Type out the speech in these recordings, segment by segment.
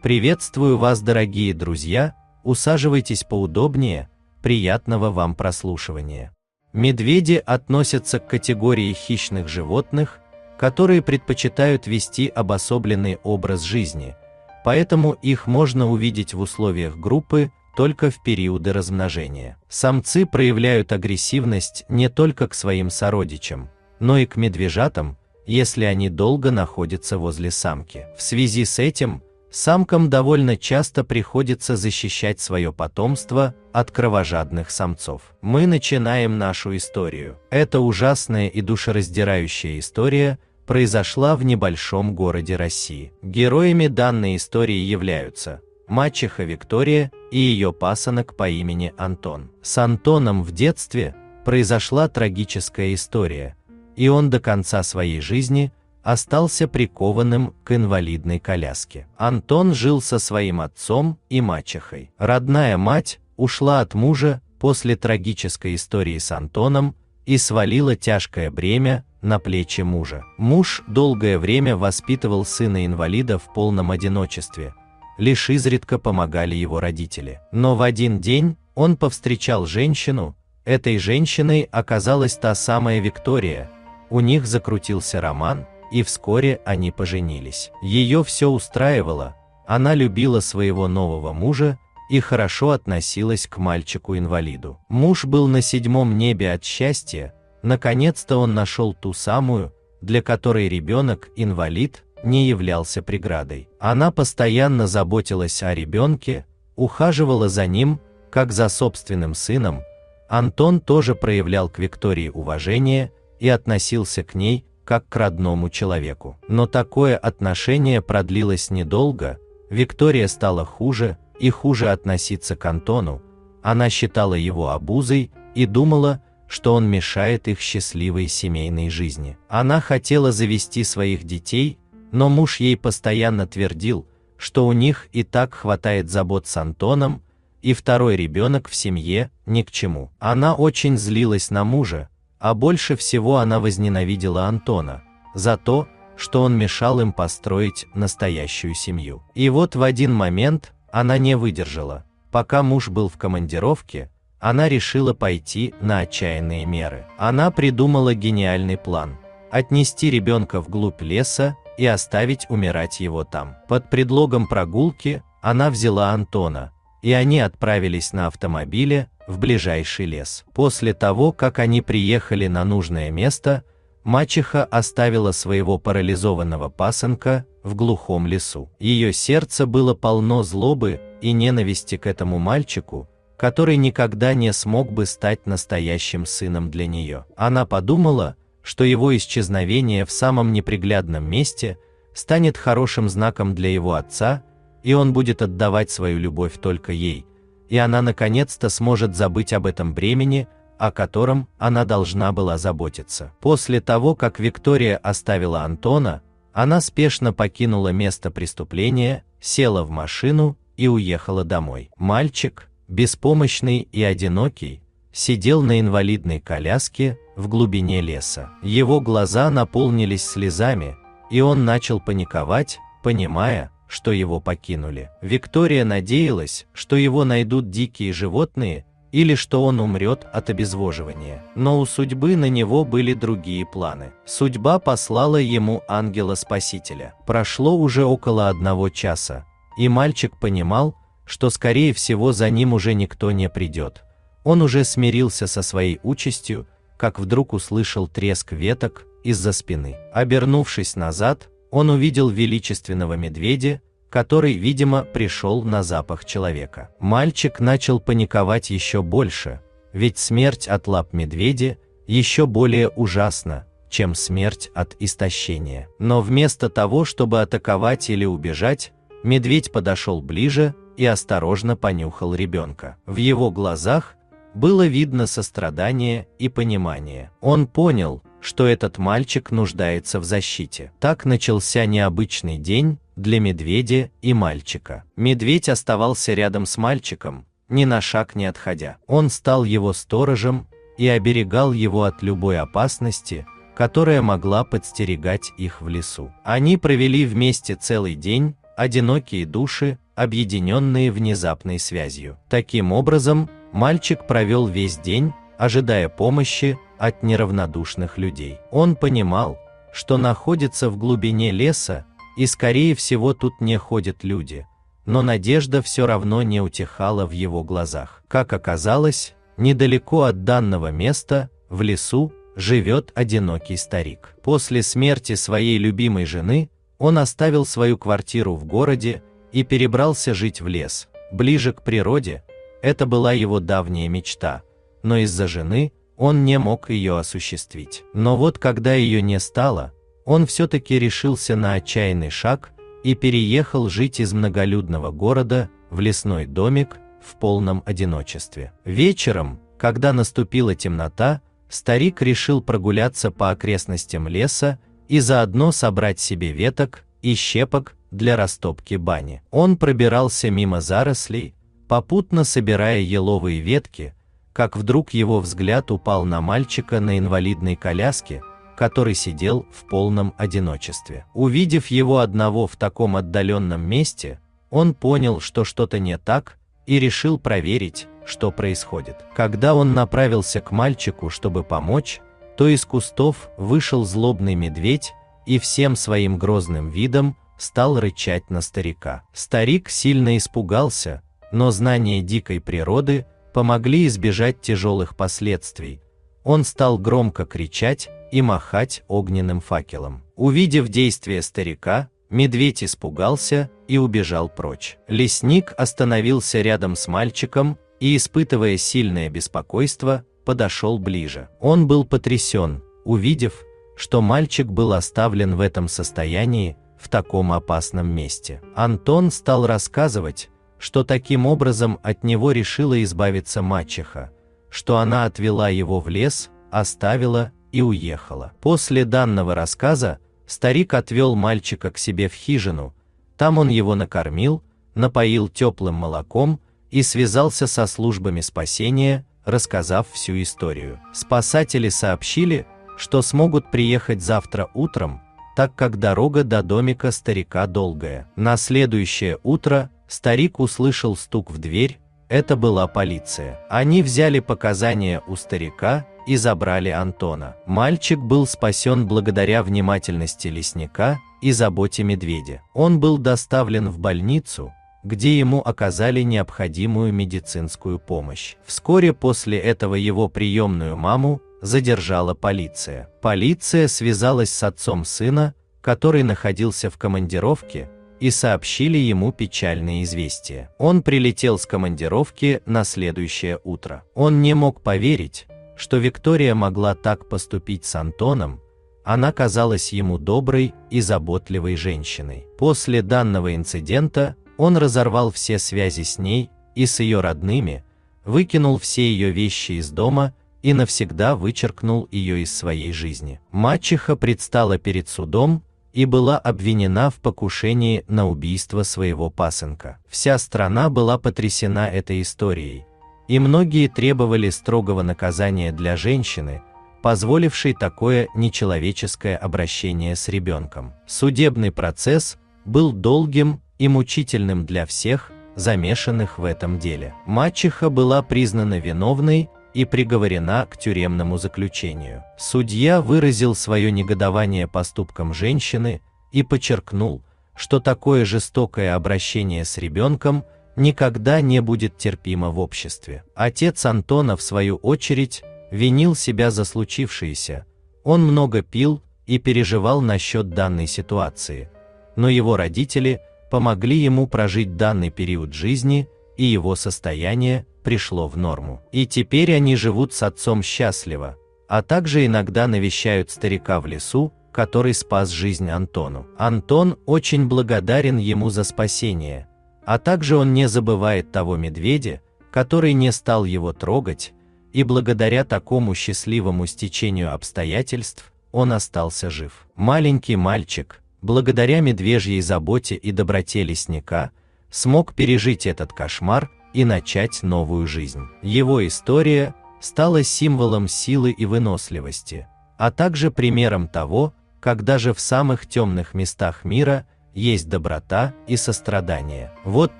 Приветствую вас, дорогие друзья, усаживайтесь поудобнее, приятного вам прослушивания. Медведи относятся к категории хищных животных, которые предпочитают вести обособленный образ жизни, поэтому их можно увидеть в условиях группы только в периоды размножения. Самцы проявляют агрессивность не только к своим сородичам, но и к медвежатам, если они долго находятся возле самки. В связи с этим, самкам довольно часто приходится защищать свое потомство от кровожадных самцов. Мы начинаем нашу историю. Эта ужасная и душераздирающая история произошла в небольшом городе России. Героями данной истории являются мачеха Виктория и ее пасынок по имени Антон. С Антоном в детстве произошла трагическая история, и он до конца своей жизни остался прикованным к инвалидной коляске. Антон жил со своим отцом и мачехой. Родная мать ушла от мужа после трагической истории с Антоном и свалила тяжкое бремя на плечи мужа. Муж долгое время воспитывал сына-инвалида в полном одиночестве, лишь изредка помогали его родители. Но в один день он повстречал женщину, этой женщиной оказалась та самая Виктория, у них закрутился роман, и вскоре они поженились. Ее все устраивало, она любила своего нового мужа и хорошо относилась к мальчику-инвалиду. Муж был на седьмом небе от счастья, наконец-то он нашел ту самую, для которой ребенок-инвалид не являлся преградой. Она постоянно заботилась о ребенке, ухаживала за ним, как за собственным сыном. Антон тоже проявлял к Виктории уважение и относился к ней как к родному человеку. Но такое отношение продлилось недолго, Виктория стала хуже и хуже относиться к Антону, она считала его обузой и думала, что он мешает их счастливой семейной жизни. Она хотела завести своих детей, но муж ей постоянно твердил, что у них и так хватает забот с Антоном, и второй ребенок в семье ни к чему. Она очень злилась на мужа, а больше всего она возненавидела Антона за то, что он мешал им построить настоящую семью. И вот в один момент она не выдержала. Пока муж был в командировке, она решила пойти на отчаянные меры. Она придумала гениальный план – отнести ребенка вглубь леса и оставить умирать его там. Под предлогом прогулки она взяла Антона, и они отправились на автомобиле в ближайший лес. После того, как они приехали на нужное место, мачеха оставила своего парализованного пасынка в глухом лесу. Ее сердце было полно злобы и ненависти к этому мальчику, который никогда не смог бы стать настоящим сыном для нее. Она подумала, что его исчезновение в самом неприглядном месте станет хорошим знаком для его отца, и он будет отдавать свою любовь только ей, и она наконец-то сможет забыть об этом бремени, о котором она должна была заботиться. После того, как Виктория оставила Антона, она спешно покинула место преступления, села в машину и уехала домой. Мальчик, беспомощный и одинокий, сидел на инвалидной коляске в глубине леса. Его глаза наполнились слезами, и он начал паниковать, понимая, что его покинули. Виктория надеялась, что его найдут дикие животные или что он умрет от обезвоживания. Но у судьбы на него были другие планы. Судьба послала ему ангела-спасителя. Прошло уже около 1 часа, и мальчик понимал, что скорее всего за ним уже никто не придет. Он уже смирился со своей участью, как вдруг услышал треск веток из-за спины. Обернувшись назад, он увидел величественного медведя, который, видимо, пришел на запах человека. Мальчик начал паниковать еще больше, ведь смерть от лап медведя еще более ужасна, чем смерть от истощения. Но вместо того, чтобы атаковать или убежать, медведь подошел ближе и осторожно понюхал ребенка. В его глазах было видно сострадание и понимание. Он понял, что этот мальчик нуждается в защите. Так начался необычный день для медведя и мальчика. Медведь оставался рядом с мальчиком, ни на шаг не отходя. Он стал его сторожем и оберегал его от любой опасности, которая могла подстерегать их в лесу. Они провели вместе целый день, одинокие души, объединенные внезапной связью. Таким образом, мальчик провел весь день, ожидая помощи от неравнодушных людей. Он понимал, что находится в глубине леса, и скорее всего тут не ходят люди, но надежда все равно не утихала в его глазах. Как оказалось, недалеко от данного места, в лесу, живет одинокий старик. После смерти своей любимой жены он оставил свою квартиру в городе и перебрался жить в лес, ближе к природе. Это была его давняя мечта, но из-за жены он не мог ее осуществить. Но вот когда ее не стало, он все-таки решился на отчаянный шаг и переехал жить из многолюдного города в лесной домик в полном одиночестве. Вечером, когда наступила темнота, старик решил прогуляться по окрестностям леса и заодно собрать себе веток и щепок для растопки бани. Он пробирался мимо зарослей, попутно собирая еловые ветки, как вдруг его взгляд упал на мальчика на инвалидной коляске, который сидел в полном одиночестве. Увидев его одного в таком отдаленном месте, он понял, что что-то не так, и решил проверить, что происходит. Когда он направился к мальчику, чтобы помочь, то из кустов вышел злобный медведь и всем своим грозным видом стал рычать на старика. Старик сильно испугался, но знания дикой природы помогли избежать тяжелых последствий. Он стал громко кричать и махать огненным факелом. Увидев действия старика, медведь испугался и убежал прочь. Лесник остановился рядом с мальчиком и, испытывая сильное беспокойство, подошел ближе. Он был потрясен, увидев, что мальчик был оставлен в этом состоянии, в таком опасном месте. Антон стал рассказывать, что таким образом от него решила избавиться мачеха, что она отвела его в лес, оставила и уехала. После данного рассказа старик отвел мальчика к себе в хижину, там он его накормил, напоил теплым молоком и связался со службами спасения, рассказав всю историю. Спасатели сообщили, что смогут приехать завтра утром, так как дорога до домика старика долгая. На следующее утро старик услышал стук в дверь, это была полиция. Они взяли показания у старика и забрали Антона. Мальчик был спасен благодаря внимательности лесника и заботе медведя. Он был доставлен в больницу, где ему оказали необходимую медицинскую помощь. Вскоре после этого его приемную маму задержала полиция. Полиция связалась с отцом сына, который находился в командировке, и сообщили ему печальное известие. Он прилетел с командировки на следующее утро. Он не мог поверить, что Виктория могла так поступить с Антоном. Она казалась ему доброй и заботливой женщиной. После данного инцидента он разорвал все связи с ней и с ее родными, выкинул все ее вещи из дома и навсегда вычеркнул ее из своей жизни. Мачеха предстала перед судом и была обвинена в покушении на убийство своего пасынка. Вся страна была потрясена этой историей, и многие требовали строгого наказания для женщины, позволившей такое нечеловеческое обращение с ребенком. Судебный процесс был долгим и мучительным для всех, замешанных в этом деле. Мачеха была признана виновной и приговорена к тюремному заключению. Судья выразил свое негодование поступкам женщины и подчеркнул, что такое жестокое обращение с ребенком никогда не будет терпимо в обществе. Отец Антона, в свою очередь, винил себя за случившееся. Он много пил и переживал насчет данной ситуации, но его родители помогли ему прожить данный период жизни, и его состояние пришло в норму. И теперь они живут с отцом счастливо, а также иногда навещают старика в лесу, который спас жизнь Антону. Антон очень благодарен ему за спасение, а также он не забывает того медведя, который не стал его трогать, и благодаря такому счастливому стечению обстоятельств он остался жив. Маленький мальчик, благодаря медвежьей заботе и доброте лесника, смог пережить этот кошмар и начать новую жизнь. Его история стала символом силы и выносливости, а также примером того, как даже в самых темных местах мира есть доброта и сострадание. Вот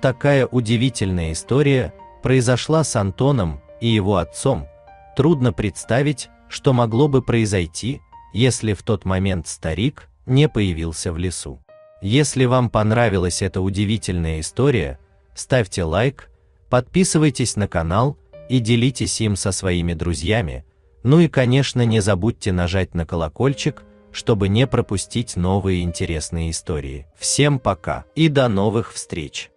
такая удивительная история произошла с Антоном и его отцом. Трудно представить, что могло бы произойти, если в тот момент старик не появился в лесу. Если вам понравилась эта удивительная история, ставьте лайк, подписывайтесь на канал и делитесь им со своими друзьями. Ну и, конечно, не забудьте нажать на колокольчик, чтобы не пропустить новые интересные истории. Всем пока и до новых встреч!